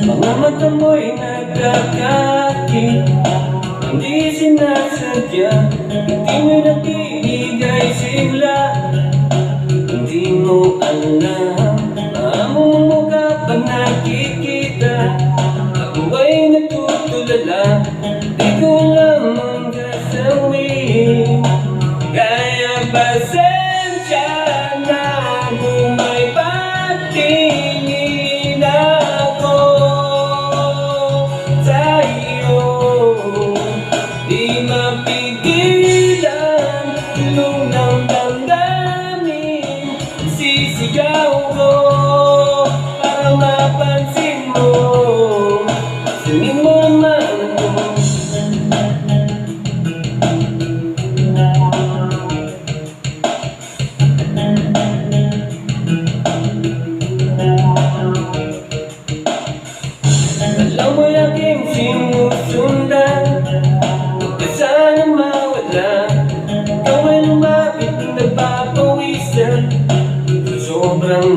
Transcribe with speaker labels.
Speaker 1: Mga mata mo'y nagkakakit, hindi sinasadya, hindi mo nagbibigay sigla. Hindi mo alam, maamong mukha pag nakikita. Ako ay natutulala, di ko alam ang gagawin. Kaya pasensya na kung may patingin ako sa'yo. Di mapigilan nung ng damdamin, sisigaw ko para mapansin mo. Pansinin mo naman ako. Alam mo'y aking sinusundan, huwag ka sana mawala. Ikaw ay lumapit, nagpapawisan, sobrang